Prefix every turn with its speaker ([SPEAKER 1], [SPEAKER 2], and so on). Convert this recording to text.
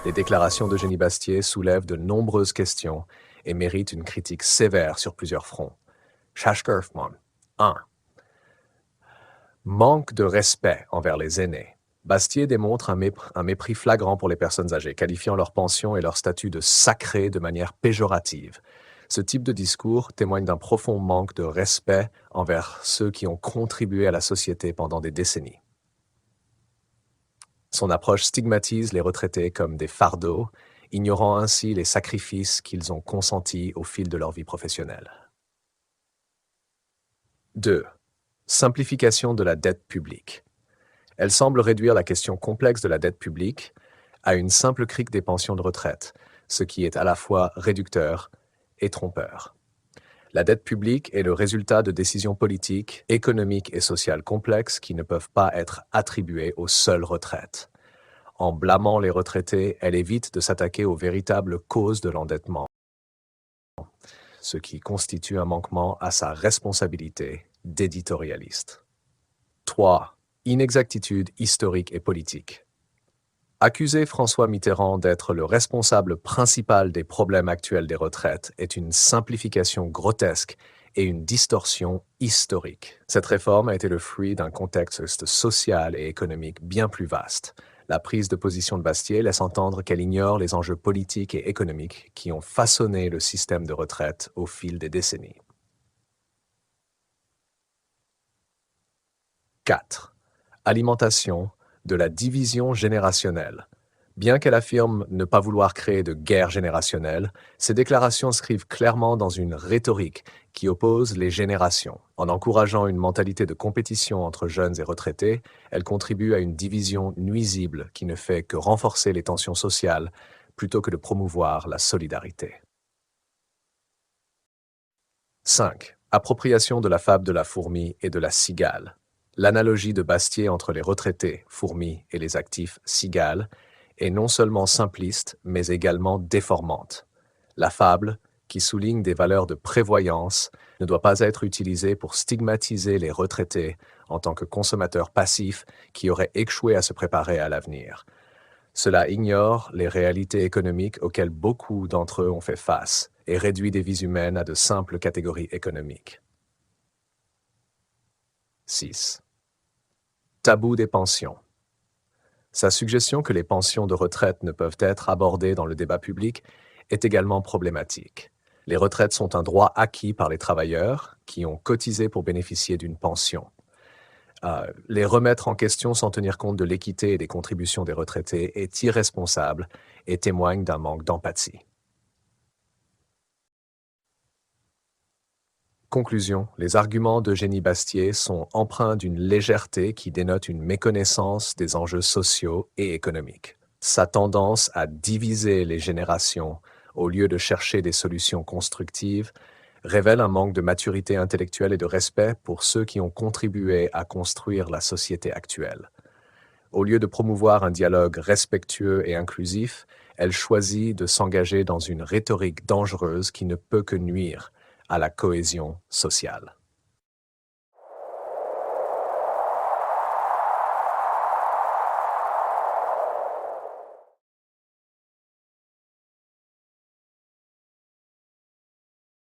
[SPEAKER 1] Les déclarations d'Eugénie Bastier soulèvent de nombreuses questions et méritent une critique sévère sur plusieurs fronts. Shashkerfman. 1. Manque de respect envers les aînés. Bastier démontre un mépris flagrant pour les personnes âgées, qualifiant leur pension et leur statut de sacré de manière péjorative. Ce type de discours témoigne d'un profond manque de respect envers ceux qui ont contribué à la société pendant des décennies. Son approche stigmatise les retraités comme des fardeaux, ignorant ainsi les sacrifices qu'ils ont consentis au fil de leur vie professionnelle. 2. Simplification de la dette publique. Elle semble réduire la question complexe de la dette publique à une simple crique des pensions de retraite, ce qui est à la fois réducteur et trompeur. La dette publique est le résultat de décisions politiques, économiques et sociales complexes qui ne peuvent pas être attribuées aux seules retraites. En blâmant les retraités, elle évite de s'attaquer aux véritables causes de l'endettement, ce qui constitue un manquement à sa responsabilité d'éditorialiste. 3. Inexactitude historique et politique. Accuser François Mitterrand d'être le responsable principal des problèmes actuels des retraites est une simplification grotesque et une distorsion historique. Cette réforme a été le fruit d'un contexte social et économique bien plus vaste. La prise de position de Bastier laisse entendre qu'elle ignore les enjeux politiques et économiques qui ont façonné le système de retraite au fil des décennies. 4. Alimentation de la division générationnelle. Bien qu'elle affirme ne pas vouloir créer de guerre générationnelle, ses déclarations scrivent clairement dans une rhétorique qui oppose les générations. En encourageant une mentalité de compétition entre jeunes et retraités, elle contribue à une division nuisible qui ne fait que renforcer les tensions sociales plutôt que de promouvoir la solidarité. 5. Appropriation de la fable de la fourmi et de la cigale. L'analogie de Bastier entre les retraités, fourmis, et les actifs, cigales, est non seulement simpliste, mais également déformante. La fable, qui souligne des valeurs de prévoyance, ne doit pas être utilisée pour stigmatiser les retraités en tant que consommateurs passifs qui auraient échoué à se préparer à l'avenir. Cela ignore les réalités économiques auxquelles beaucoup d'entre eux ont fait face et réduit des vies humaines à de simples catégories économiques. 6. Tabou des pensions. Sa suggestion que les pensions de retraite ne peuvent être abordées dans le débat public est également problématique. Les retraites sont un droit acquis par les travailleurs qui ont cotisé pour bénéficier d'une pension. Les remettre en question sans tenir compte de l'équité et des contributions des retraités est irresponsable et témoigne d'un manque d'empathie. Conclusion, les arguments d'Eugénie Bastier sont empreints d'une légèreté qui dénote une méconnaissance des enjeux sociaux et économiques. Sa tendance à diviser les générations au lieu de chercher des solutions constructives révèle un manque de maturité intellectuelle et de respect pour ceux qui ont contribué à construire la société actuelle. Au lieu de promouvoir un dialogue respectueux et inclusif, elle choisit de s'engager dans une rhétorique dangereuse qui ne peut que nuire à la cohésion sociale.